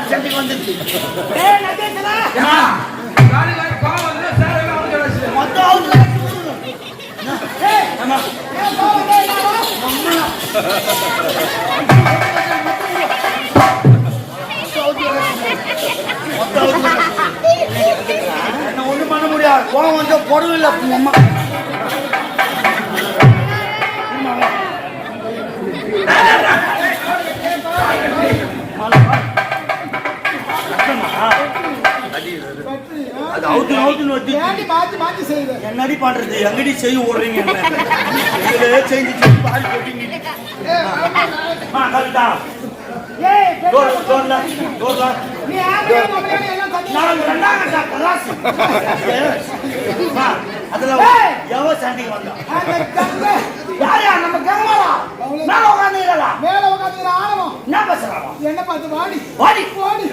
சண்டைக்கு வந்துருச்சு ஒண்ணும் பண்ண முடியாது கோவம் வந்து பொருள் அம்மா என்னடி பண்றது எங்கடி செய்ய ஓடுறீங்க செஞ்சு பாடி போட்டீங்க அதுல எவ்வளவு சண்டைக்கு வந்தோம் யாரா நம்ம கேமரா மேல உட்காந்துங்களா மேல உட்காந்துங்கிற ஆணவம் என்ன பேசுறாங்க என்ன பார்த்து வாடி வாடி வாடி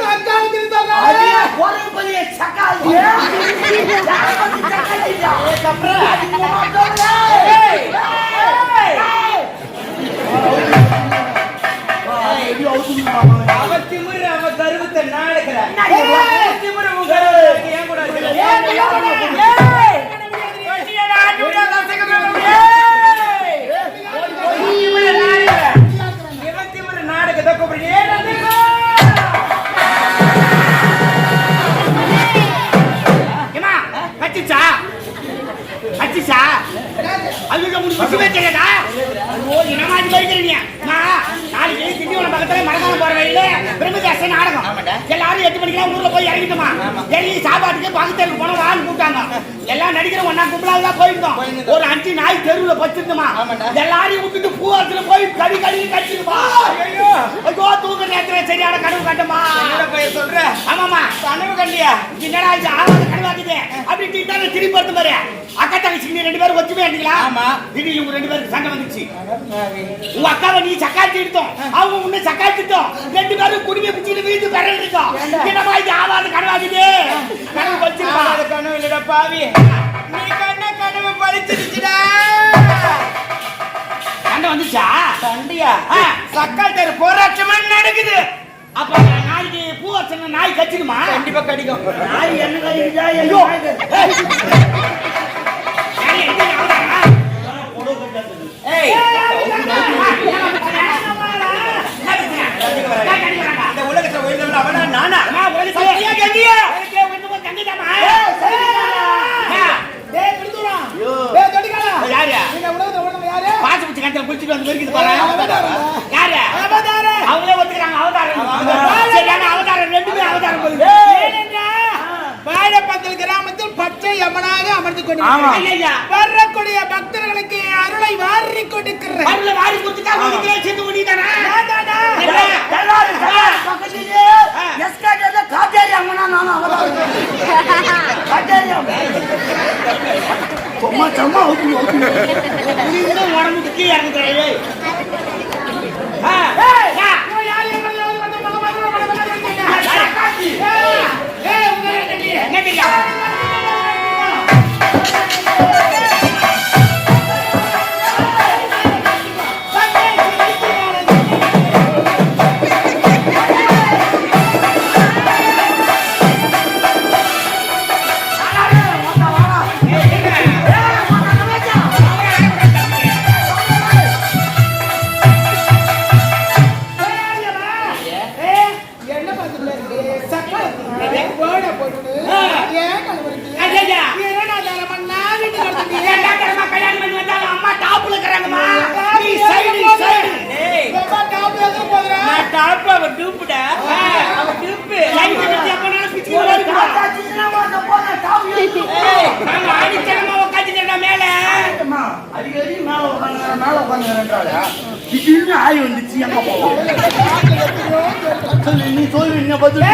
சக்கால் திருந்தாங்க ஒரு பெரிய சக்கால் யார பத்தி சக்கால் இல்ல ஏ கப்ரா ஏய் அவ திமிரு அவ கருவத்தை நாடுகிறார் திமிரு உங்க ஏன் கூட எல்லாரும் 8 மணிக்கெல்லாம் ஊர்ல போய் இறங்கிட்டோமா டெல்லி சாப்பாட்டுக்கு பக்கத்துல போன வாழ் கூட்டாங்க எல்லாம் நடிக்கிறோம் ஒன்னா கும்பலாதான் போயிருந்தோம் ஒரு 5 நாய் தெருவுல பச்சிருந்தோமா எல்லாரையும் விட்டுட்டு பூவாத்துல போய் கடி கடிச்சுமா ஐயோ தூக்க நேரத்துல சரியான கனவு கண்டமா சொல்ற ஆமாமா கனவு கண்டியா என்னடா இது ஆளாத கனவாக்குது அப்படி தீட்டான திரும்பி பார்த்து பாரு அக்கா தங்கச்சி 2 பேரும் ஒத்துமையா இருந்தீங்களா ஆமா திடீர்னு இவங்க 2 பேருக்கு சண்டை வந்துச்சு உங்க அக்காவை நீ சக்காத்தி எடுத்தோம் அவங்க உன்னை சக்காத்திட்டோம் 2 பேரும் குடிமை பிடிச்சிட்டு வீட்டு பெறல் இருக்கோம் என்னமா இது ஆளாத கனவாக்குது கனவு பச்சிருப்பா கனவு இல்லடா பாவி நீ கனவு பழிச்சிடுச்சுடா சண்டை வந்துச்சா சண்டையா சக்கால் தெரு போராட்டமா நடக்குது அப்ப நாளைக்கு பூ வச்சன நாய் கச்சிடுமா கண்டிப்பா கடிக்கும் நாய் என்ன கடிக்குதா ஐயோ ஏய் இந்த உலகத்துல ஒயிடல அவனா நானா உலகத்துல சத்தியா கண்டியா எனக்கு ஒண்ணுமே கண்டிதாமா டேய் பிடிதுடா டேய் தொடிகால யாரு நீங்க உலகத்துல ஒண்ணுமே யாரு பாத்து பிடிச்சு கண்டல குளிச்சிட்டு வந்து வெர்க்கிது பாரு யாரு அவதார அவங்களே ஒத்துக்கறாங்க அவதாரம் சரியான அவதாரம் 2 பேரும் அவதாரம் போகுது ஏனென்றா வாழப்பந்தல் கிராமத்தில் பச்சை யமனாக அமர்ந்து கொண்டிருக்கிறார் வரக்கூடிய பக்தர்களுக்கு அருளை வாரி கொடுக்கிறார் அருளை வாரி கொடுத்தா உங்களுக்கு சேர்த்து ஓடிதானா நானா எல்லாரும் பக்கத்திலே எஸ்காடல காஜேரி அம்மனா நான் அவதாரம் காஜேரி அம்மா சம்மா ஓடி நீங்க உடம்புக்கு கீழ இறங்குறீங்க ஆய் வந்துச்சு எங்க நீ சொல்லு என்ன பதில்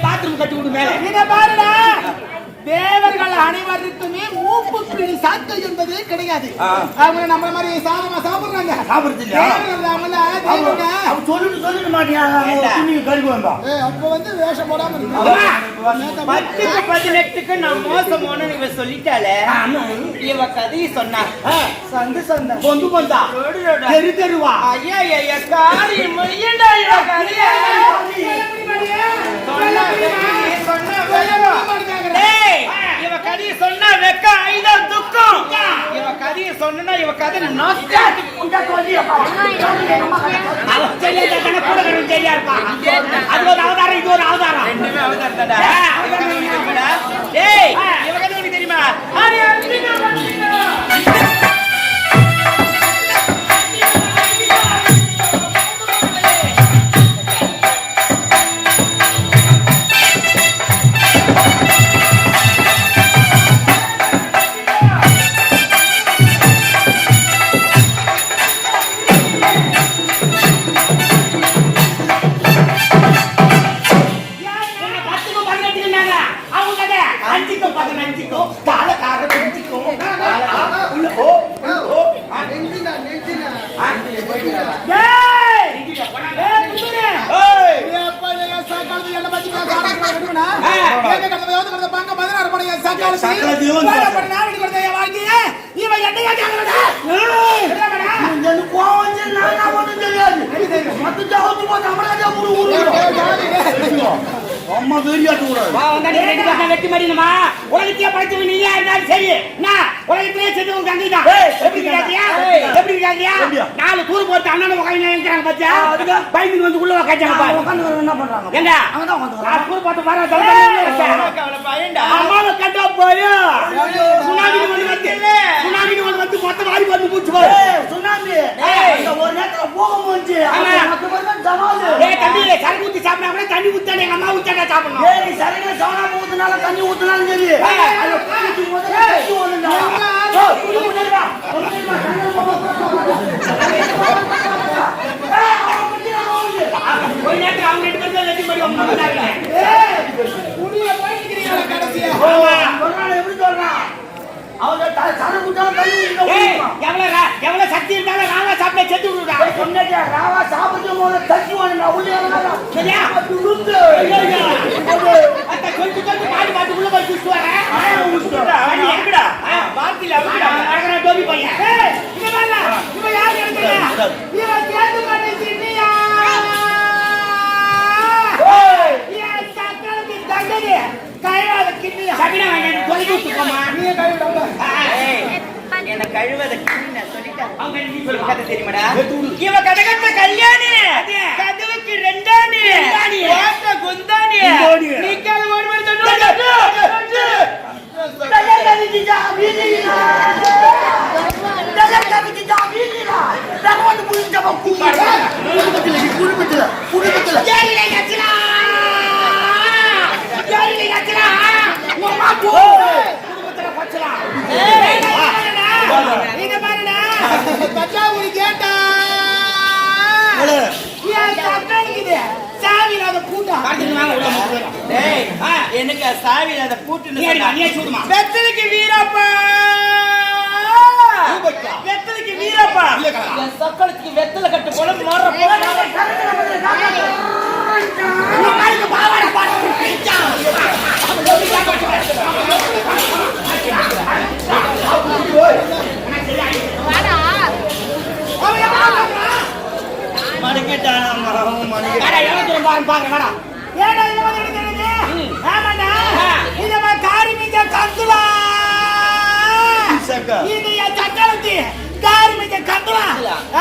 பாத்ரூம் கட்டி விடு மேல பாருடா தேவர்கள் அனைவருக்குமே மூப்பு பிடி சாத்து என்பதே கிடையாது. அவங்க நம்ம மாதிரி சாதமா சாப்பிடுறாங்க. சாப்பிடுறது இல்லையா? சொல்லிட்டு மாட்டியா? அப்ப வந்து வேஷம் போடாம பத்துக்கு 18க்கு நான் மோசமான இவ சொல்லிட்டாலே இவ கதையை சொன்னா சந்து சந்தா பொந்து பொந்தா தெரு தெருவா ஐயா ஐயா காரி மையண்டா இவ கதையை இவ கதையை சொன்னா வெக்க ஐதம் துக்கம். இவ கதையை சொன்னா இவ கதை அது ஒரு அவதாரம், இது ஒரு அவதாரம். ரெண்டுமே அவதாரம். இவ கதை உனக்கு தெரியுமா? அம்மா வெறியாட்டு கூடாது. வெட்டி மாறினமா உலகத்தையே படைச்சவன் நீங்க இருந்தாலும் சரி. நான் உலகத்திலே செஞ்சு ஒரு கங்கை தான். எப்படி இருக்காதியா? 4 கூறு போட்டு அண்ணன் உட்காந்து நினைக்கிறாங்க பாத்தியா? பயந்துக்கு வந்து உள்ள உட்காந்துங்க பாரு. உட்காந்து என்ன பண்றாங்க? ஏங்க நான் கூறு போட்டு பாரு. அம்மாவை கண்டா போய் சுனாமி வந்து மொத்த வாரி வந்து பூச்சி போய் சுனாமி ஒரு நேரத்துல போக முடிஞ்சு தண்ணி சரக்கு ஊத்தி சாப்பிடாம தண்ணி ஊத்தானே எங்க அம்மா ஊத்தானே சாப்பிடணும். சரக்கு சோனா ஊத்துனால தண்ணி ஊத்துனாலும் சரி. ஒரு நேரத்தில் அவங்க 2 பேரும் வெட்டி மாதிரி எப்படி சொல்றான்? எவ்வளவு சக்தி இருந்தாலும் ராவா சாப்பிட செத்து விடுறா. ராவா சாப்பிட்டு போது தச்சு வாங்க உள்ளே சரியா கொஞ்சம் பாட்டு பாட்டு உள்ள போய் குடிச்சு வரேன். டோபி பையன் என்ன கழுவத கதை தெரியுமாடா? இவ கதகத்த கல்யாணி கதவுக்கு 2 குந்தாணி நிக்கால எனக்கு சாவி அந்த பூட்டு வெத்தலுக்கு வீரப்பா வெத்தலுக்கு வீரப்பா சக்களத்துக்கு வெத்தலை கட்டு போல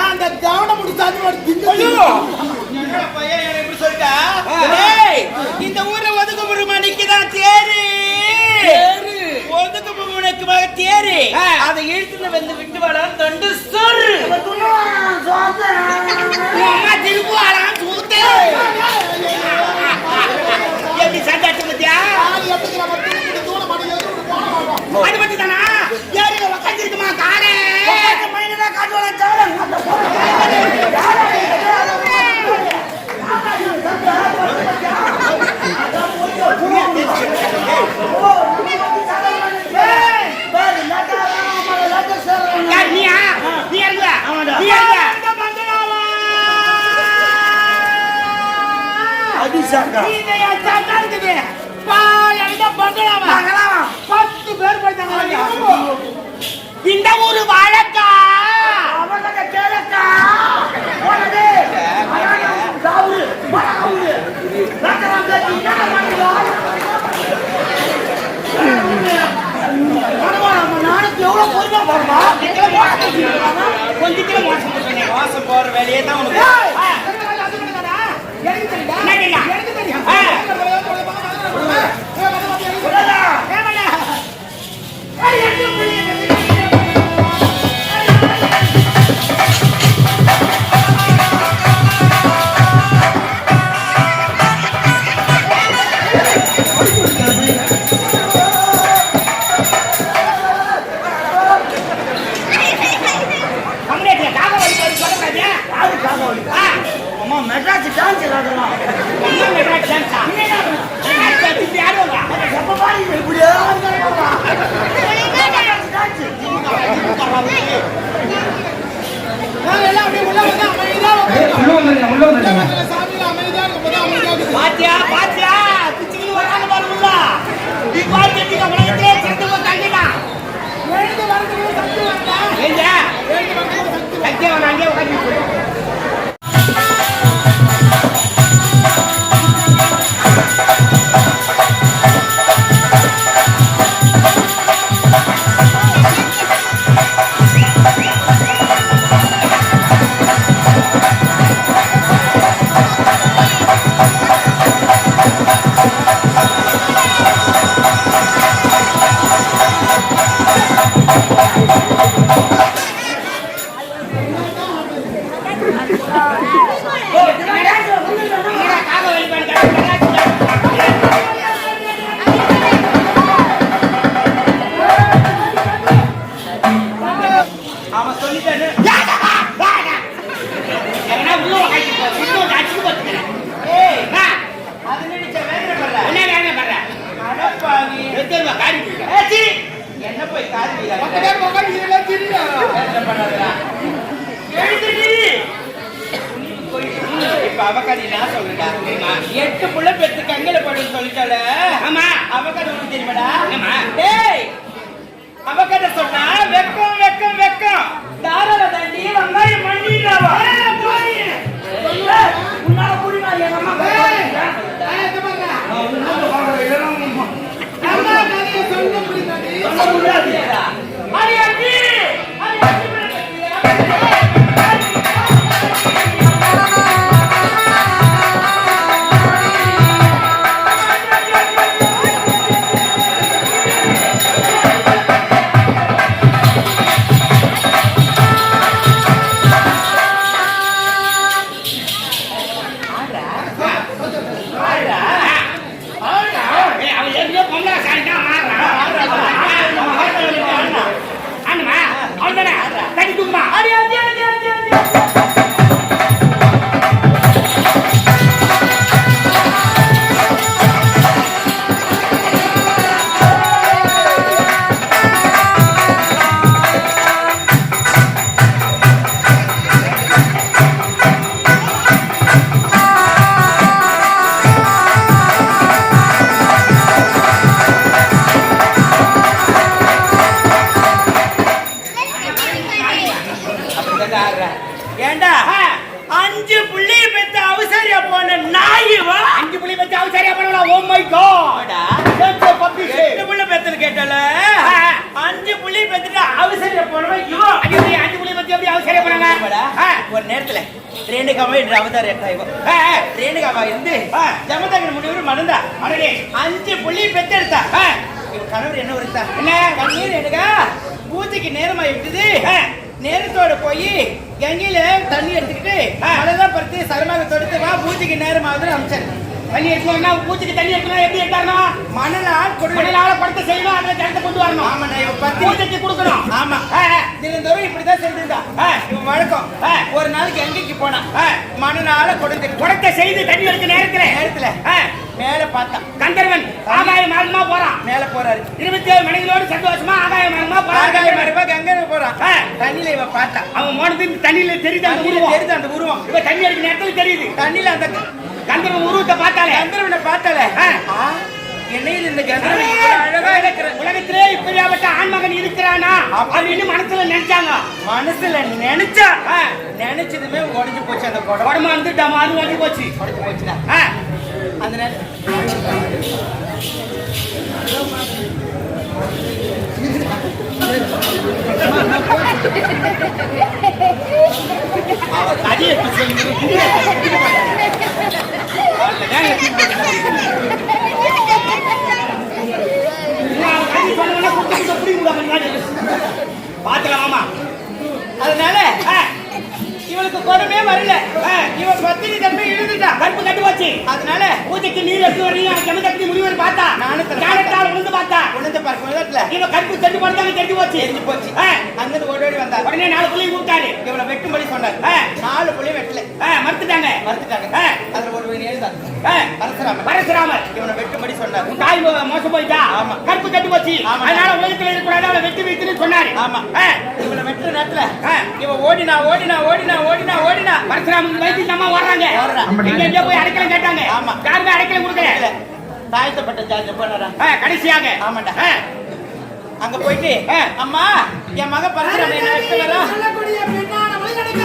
அந்த கவனம் முடிச்சாது இந்த ஊர்ல ஒதுக்குமுறை மணிக்குதான் தேரு ஒதுக்குமுறைக்கு தேரு அதை இழுத்துல வந்து விட்டு வாடா தொண்டு சொல் எப்படி சண்டாச்சு பத்தியா அது பத்தி தானா யாரு உட்காந்துருக்குமா காரே மைனதா காட்டுவாங்க கடி சாக்கா இது என் சாக்கா இருக்குது. பா, என்கிட்ட பங்களாவா? 10 பேர் போயிட்டாங்க. இந்த ஊரு வாழக்கா அவனக கேளக்கா ஓடே சாவு மறவுது ரத்தம் கட்டி நானுக்கு எவ்வளவு பொறுமையா போறமா கொஞ்சம் மோசம் போற வேலையே தான் உனக்கு. எனக்கு தெரியுமா? என்ன தெரியும்? எனக்கு தெரியும். அம்மா மெட்ராஸ் டான்ஸ் ஆடுறோம் அம்மா மெட்ராஸ் டான்ஸ் யாரும் எப்ப பாரு இப்படியே எல்லாம் அப்படியே உள்ள வந்து அமைதியா உட்காருங்க. சாமியில அமைதியா இருக்கும்போது அமைதியா இருக்கு. பாத்தியா பாத்தியா பிச்சுக்கு வராங்க பாருங்களா நீ பாத்தியா உலகத்திலே சிறந்த தங்கினா எழுந்து வரதுக்கு சக்தி வேண்டாம். ஏங்க எழுந்து வரதுக்கு சக்தி வேண்டாம். சத்தியம் அவன் அங்கேயே உட்காந்து அவன் சொல்லிட்டானு. ஏய், அது நினைச்ச வேதனை பண்ற. அடப்பாவி. ஏச்சி, என்ன போய் காரி வைக்கிறாங்க? பத்து பேர் உட்கார்ந்து இதெல்லாம் தெரியும். வேதனை பண்ணாதடா. இப்ப அவகாடி நான் சொல்றேன்டா. 8 புள்ள பெத்து கங்கல படுன்னு சொல்லிட்டால. ஆமா. அவகாடி உனக்கு தெரியுமாடா? ஆமா. டேய், அவகாடி சொன்னா வெக்கம் வெக்கம் வெக்கம். தாராள தண்டி வெங்காயம் மண்ணிடாவா. உன்னால புரியுமா எங்க அம்மா ஆயத்த பாருங்க. அம்மா கதையை சொல்ல முடியாது. அடி அவன் எங்கேயோ பொம்பளை சாரிட்டா மாறுறான் ஆண்டுமா அவன் தானே தண்ணி தூக்குமா அடி அடி அடி அடி அடி. ஏண்டா 5 புள்ளி பெத்த அவசரியா போன நாயிவா 5 புள்ளி வச்சு அவன் சரியா பண்ணுவா ஓ மை காட் பப்பி 8 புள்ள பெத்தன்னு கேட்டல 5 புள்ளி பெத்துட்டு அவசரியா போனவன் இவன். 5 புள்ளி வச்சு எப்படி அவன் சரியா பண்ணாங்க ஒரு நேரத்துல ரேணுகாவா என்று அவதாரம் எடுத்தாய்வோ. ரேணுகாவா இருந்து ஜமதகன் முடிவு மணந்தா. அடடே 5 புள்ளி பெத்தெடுத்தா. இவ கணவர் என்ன வருத்தா என்ன கண்ணீர் ரேணுகா பூஜைக்கு நேரமா இருக்குது. நேரத்தோட போய் கங்கையில தண்ணி எடுத்துக்கிட்டு அதெல்லாம் பறித்து சரமாக தொடுத்து வா பூஜைக்கு நேரம் ஆகுதுன்னு அமிச்சார். தண்ணி எடுக்கணும்னா பூச்சிக்கு தண்ணி எடுக்கணும் எப்படி எடுக்கணும் மணலால் மணலால படுத்து செய்யணும் அதுல ஜலத்தை கொண்டு வரணும் ஆமா நான் இவ பத்தி பூஜைக்கு கொடுக்கணும் ஆமா தினந்தோறும் இப்படிதான் செஞ்சிருந்தா. இவன் வழக்கம் ஒரு நாளைக்கு எங்கேக்கு போனா மணலால கொடுத்து குடத்தை செய்து தண்ணி எடுக்க நேரத்துல மேல பார்த்தா கந்தர்வன் ஆகாய மார்க்கமா போறான் மேல போறாரு. 27 மணிகளோடு சந்தோஷமா ஆகாய மார்க்கமா ஆகாய போறான் மரபா கங்கை போறான். தண்ணியில இவ பார்த்தா அவன் போனது தண்ணியில தெரியுது அந்த தண்ணியில உருவம் தெரியுது அந்த உருவம். இவ தண்ணி எடுக்க நேரத்துல தெரியுது தண்ணியில அந்த கந்தர்வன் உருவத்தை பார்த்தாலே கந்தர்வனை பார்த்தாலே என்னையில் இந்த கந்தர்வன் அழகா இருக்கிற உலகத்திலே இப்படியாப்பட்ட ஆண்மகன் இருக்கிறானா அப்படின்னு மனசுல நினைச்சாங்க. மனசுல நினைச்சா நினைச்சதுமே உடஞ்சு போச்சு. அந்த உடம்பு வந்து டமாரு உடஞ்சு போச்சு. உடஞ்சு போச்சுன்னா அதனால கதையை பாத்துலாமா. அதனால இவளுக்கு கொடுமே வரல. இவன் பத்தினி தம்பி இழுந்துட்டா, கருப்பு கட்டு போச்சு. அதனால பூஜைக்கு நீர் எப்படி வரீங்க ஜமதக்னி முனிவர் பார்த்தா ஞானத்தால் உணர்ந்து பார்த்தா உணர்ந்து பார்க்கல இவன் கருப்பு கட்டு போறதாங்க தெரிஞ்சு போச்சு. தெரிஞ்சு போச்சு. அங்கிருந்து ஓடி வந்தா உடனே 4 புள்ளையும் கூப்பிட்டாரு. இவளை வெட்டும்படி சொன்னார். 4 புள்ளையும் வெட்டல, மறுத்துட்டாங்க. அதுல ஒரு பரசுராமர் இவனை வெட்டும்படி சொன்னார். உன் தாய் மோசம் போயிட்டா. ஆமா. கருப்பு கட்டு போச்சு. அதனால உலகத்துல இருக்கக்கூடாது, அவளை வெட்டி வைத்துன்னு சொன்னாரு. ஆமா. இவனை வெட்டுற நேரத்துல இவன் ஓடினா பரசுராமன் வயிற்று அம்மா ஓடுறாங்க. எங்க போய் அடைக்கலம் கேட்டாங்க. ஆமா. யாருமே அடைக்கலம் கொடுக்கல. தாழ்த்தப்பட்ட ஜாதி போனாரா கடைசியாக ஆமாண்டா அங்க போயிட்டு அம்மா என் மக பரசுராமன் என்ன வெட்ட வரா சொல்லக்கூடிய பெண்ணான மனிதனுக்கு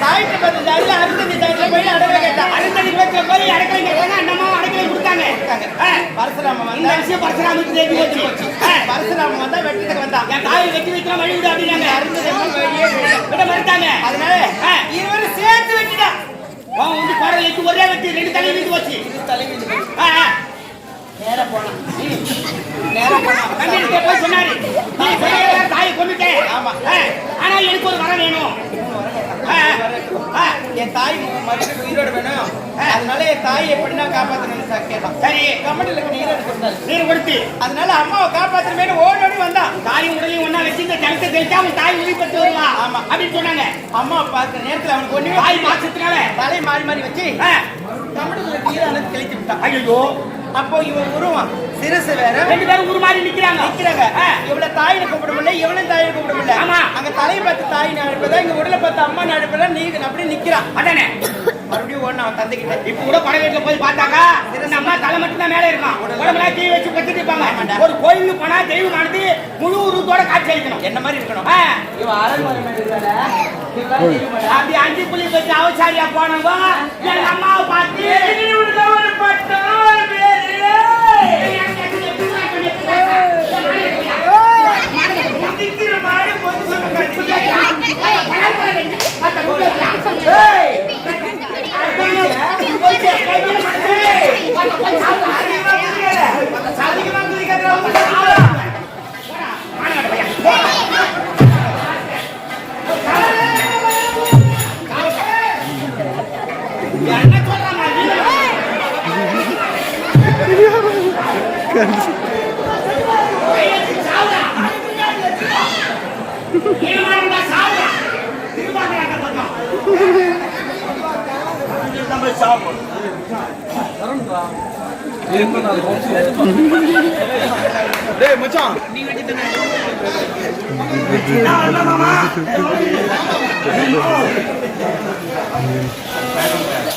தாழ்த்தப்பட்ட ஜாதியில அருந்ததி ஜாதியில போய் அடவை கேட்டா. அருந்ததி பக்கத்துல போய் அடைக்கலம் கேட்டாங்க. அண்ணம்மா அடைக்கலம் கொடுத்தாங்க. பரசுராமன் இந்த வந்தா விஷயம் பரசுராமனுக்கு தெரிஞ்சு போச்சு. பரசுராமன் வந்தா வெட்டத்துக்கு வந்தான். என் தாயை வெட்டி வைக்கலாம் வழி விடு அப்படின்னாங்க. அருந்ததி அம்மா வெளியே விட மறுத்தாங்க. அதனால இருவரும் சேர்த்து வெட்டிடா. வந்து குரல் எட்டு ஒரே வெட்டி 2 தலை வீட்டு போச்சு. நேரா போனா கண்ணீர் போய் சொன்னாரு, தாயை கொண்டுட்டேன். ஆமா. ஆனா எனக்கு ஒரு வரம் வேணும். என் தாய் மறுபடியும் உயிரோடு வேணும். அதனால என் தாயை எப்படின்னா காப்பாற்றணும்னு கேட்டான். சரி, கமெண்ட்ல நீர் கொடுத்தாரு. நீர் கொடுத்து அதனால அம்மாவை காப்பாற்றணுமே ஓடி வந்தான். தாயும் உடலையும் ஒன்னா வச்சு இந்த ஜலத்தை தெளிச்சா அவன் தாய் உயிர் பெற்று வருவா. ஆமா அப்படின்னு சொன்னாங்க. அம்மா பார்க்கிற நேரத்துல அவனுக்கு ஒண்ணுமே தாய் மாசத்தினால தலை மாறி வச்சு கமெண்ட்ல நீரான தெளிச்சு விட்டான். ஐயோ, அப்போ இவன் உருவான் சிறுசு வேற 2 பேரும் உருமாறி நிக்கிறாங்க. இவளை தாயில கூப்பிட முடியல, இவளும் தாயில கூப்பிட முடியல. ஆமா. அங்க தலையை பார்த்து தாய் அனுப்பதா, இங்க உடலை பார்த்து அம்மா அனுப்பதா. நீ அப்படியே நிக்கிறான். அதானே மறுபடியும் ஓடின அவன் தந்தைக்கிட்ட. இப்ப கூட படம் வீட்டுல போய் பார்த்தாக்கா நம்ம தலை மட்டும் தான் மேல இருக்கான். உடம்புல தீ வச்சு கட்டிட்டு இருப்பாங்க. ஒரு கோயிலுக்கு போனா தெய்வமானது முழு உருவத்தோட காட்சி அளிக்கணும். என்ன மாதிரி இருக்கணும். இவன் அரண்மனை மாதிரி இருக்கானே. அப்படி 5 புள்ளி வச்சு அவசாரியா போனவங்க எங்க அம்மாவை பார்த்து ஒரு பட்டம் டேய் மச்சான் நீ வெட்டி தானே மாமா